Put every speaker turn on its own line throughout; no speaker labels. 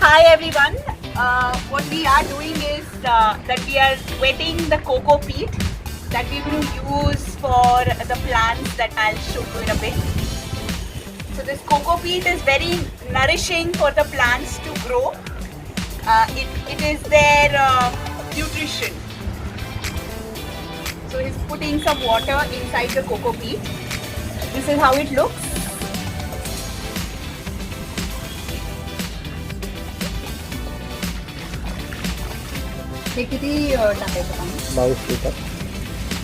Hi everyone. What we are doing is that we are wetting the coco peat that we're going to use for the plants that I'll show you in a bit. So this coco peat is very nourishing for the plants to grow. It is their nutrition. So he's putting some water inside the coco peat. This is how it looks. हे किती टाकायचं पाणी?
22 litre.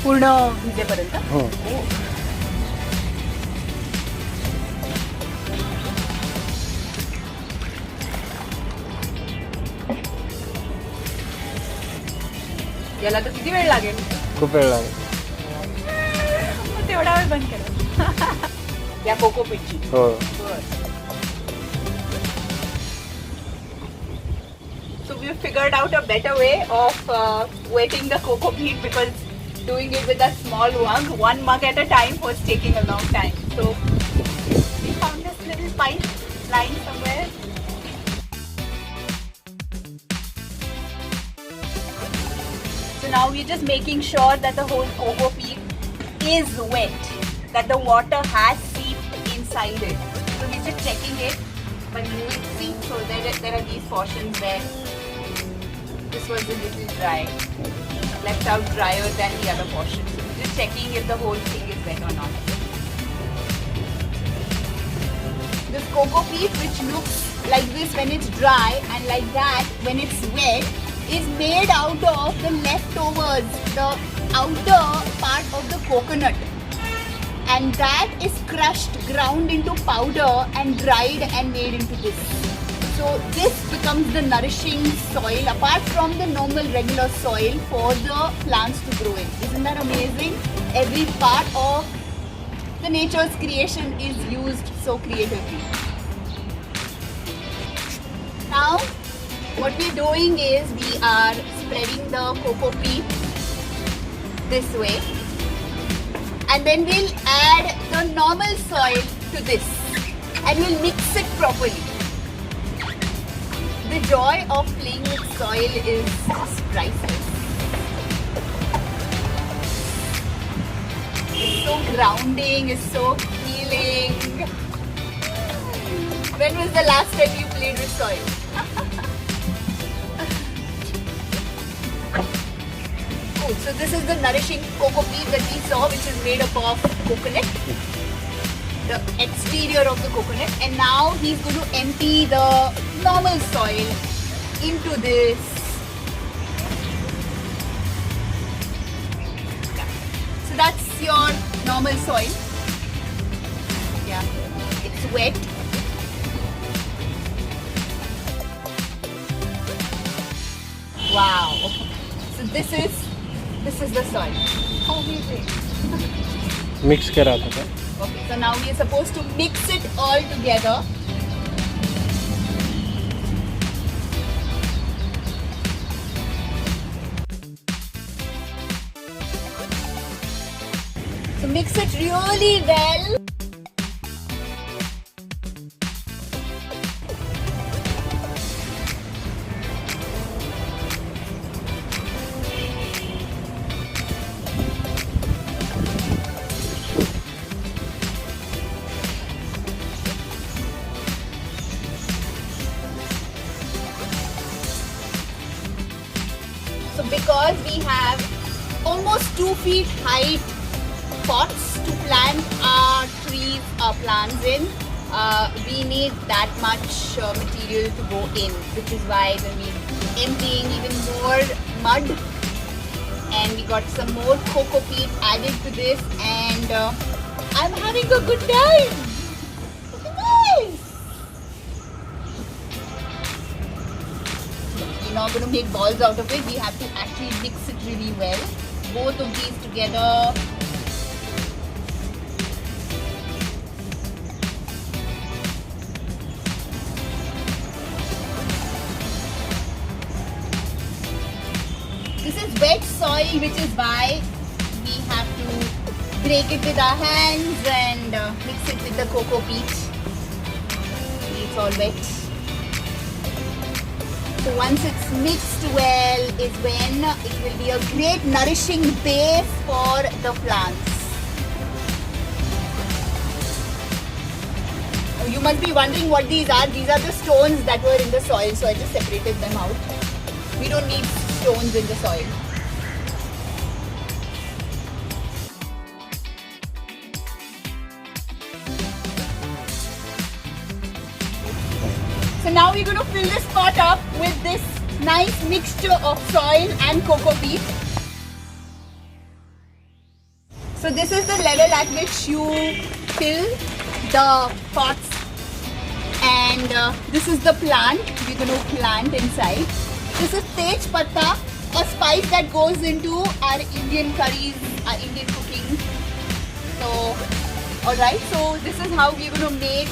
पूर्ण भिजेपर्यंत.
हो.
याला तर किती वेळ लागेल?
खूप वेळ लागेल.
तेवढा वेळ बंद केला. या कोको पीटची.
हो.
So we figured out a better way of wetting the coco peat, because doing it with a small mug, one mug at a time, was taking a long time. So we found this little pipe lying somewhere. So now we're just making sure that the whole coco peat is wet, that the water has seeped inside it. So we're just checking it, but you will see. So there are these portions where this was a little dry, left out drier than the other portion. So we're just checking if the whole thing is wet or not. This coco peat, which looks like this when it's dry and like that when it's wet, is made out of the leftovers, the outer part of the coconut, and that is crushed, ground into powder and dried and made into this. So this becomes the nourishing soil apart from the normal regular soil for the plants to grow in. Isn't that amazing? Every part of the nature's creation is used so creatively. Now what we're doing is we are spreading the coco peat this way, and then we'll add the normal soil to this and we'll mix it properly. The joy of playing with soil is just priceless. It's so grounding, it's so healing. When was the last time you played with soil? Oh, so this is the nourishing coco peat that we saw, which is made up of coconut, the exterior of the coconut, and now he's going to empty the normal soil into this. Yeah. So that's your normal soil. Yeah, it's wet. Wow. So this is the soil. How amazing.
Mix करा था का?
Okay, so now we are supposed to mix it all together. So mix it really well. So because we have almost 2 feet high pots to plant our trees, our plants in, we need that much material to go in, which is why we're emptying even more mud, and we got some more coco peat added to this, and I'm having a good time. Look at this. We're not going to make balls out of it. We have to actually mix it really well. Both of these together. This is wet soil, which is why we have to break it with our hands and mix it with the cocoa peat. It's all wet. So once it's mixed well is when it will be a great nourishing base for the plants. You must be wondering what these are. These are the stones that were in the soil, so I just separated them out. We don't need stones in the soil. So now we're going to fill this pot up with this nice mixture of soil and cocoa peat. So this is the level at which you fill the pots, and this is the plant we're going to plant inside. This is Tej Patta, a spice that goes into our Indian curries, our Indian cooking. So, alright, so this is how we're going to make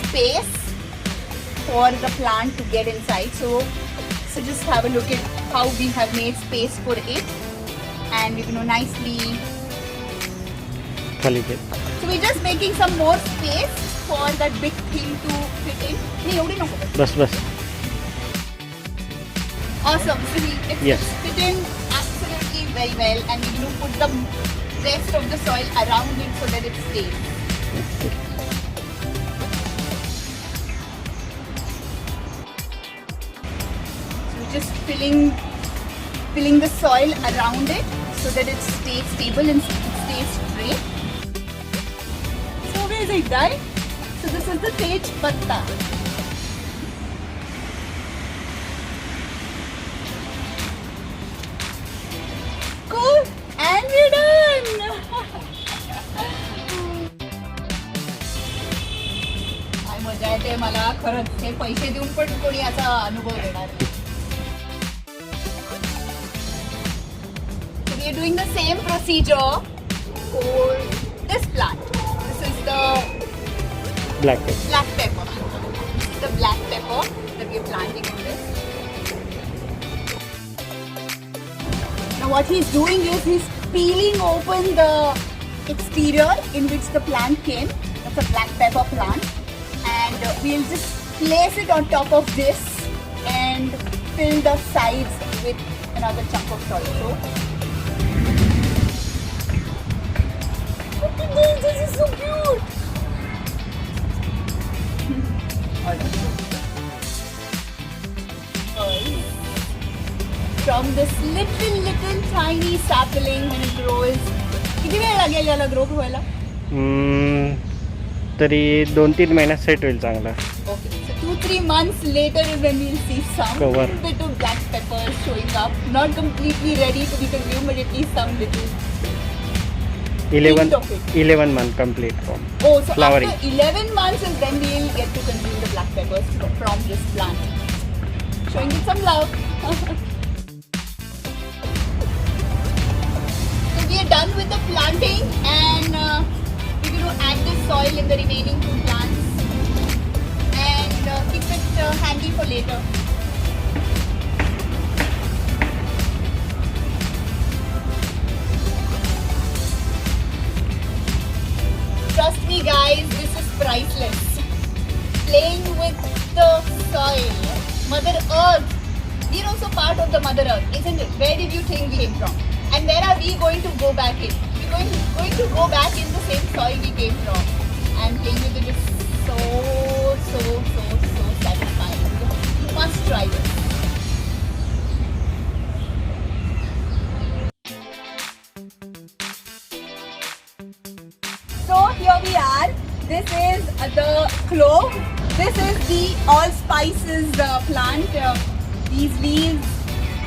space for the plant to get inside. So just have a look at how we have made space for it, and we're going to nicely. So we're just making some more space for that big thing to fit in. नहीं एवढी नको.
बस.
Awesome. So it's
Yes.
fit in absolutely very well, and we're going to put the rest of the soil around it so that it stays. So we're just filling the soil around it so that it stays stable and it stays straight. So where is it, right? So this is the Tej Patta. Cool, and we're done. काय मजा येते मला खरंच. हे पैसे देऊन पण कोणी याचा अनुभव देणार नाही. So we are doing the same procedure for this plant. This is the
Black pepper.
black pepper. This is the black pepper that we are planting on this. Now what he's doing is he's peeling open the exterior in which the plant came. That's a black pepper plant, and we'll just place it on top of this and fill the sides with another chunk of soil. So look at this, this is so cute. From this little tiny sapling when it grows. किती वेळ लागेल याला grow व्हायला?
तरी 2-3 महिन्यात set होईल चांगला.
Okay, so 2-3 months later is when we'll see some
Cover.
bit of black pepper showing up. Not completely ready to be consumed, but at least some little.
11 month complete from
Oh, so
flowering.
after 11 months is when we'll get to consume the black peppers from this plant. Showing it some love. So we are done with the planting, and we're going to add the soil in the remaining 2 plants and keep it handy for later. Trust me guys, this is priceless. Playing with the soil. Mother Earth. We are also part of the Mother Earth, isn't it? Where did you think we came from? And where are we going to go back in? We're going to go back in the same soil we came from. And playing with it is so satisfying. You must try this. So here we are. This is the clove. This is the allspices plant. These leaves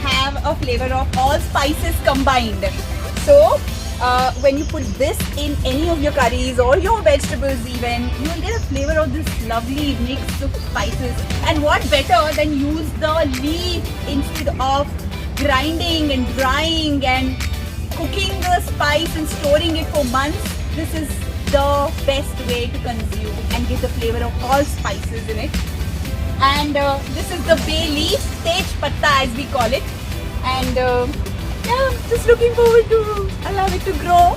have a flavor of all spices combined. So when you put this in any of your curries or your vegetables even, you will get a flavor of this lovely mix of spices. And what better than use the leaf instead of grinding and drying and cooking the spice and storing it for months. This is the best way to consume and get the flavor of all spices in it. And this is the bay leaf, Tej Patta as we call it. And yeah, just looking forward to allow it to grow.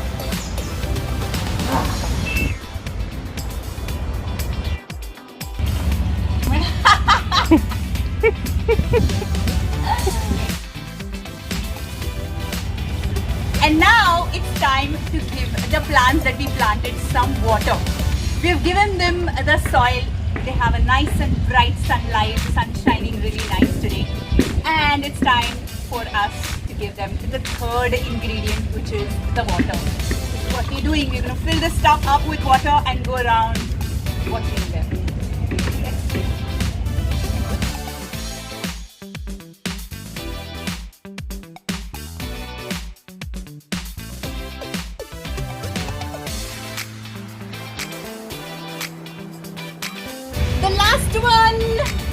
plants that we planted some water. We've given them the soil. They have a nice and bright sunlight, the sun shining really nice today. And it's time for us to give them the third ingredient, which is the water. What we're doing, we're going to fill this tub up with water and go around watering them. Okay.
The last one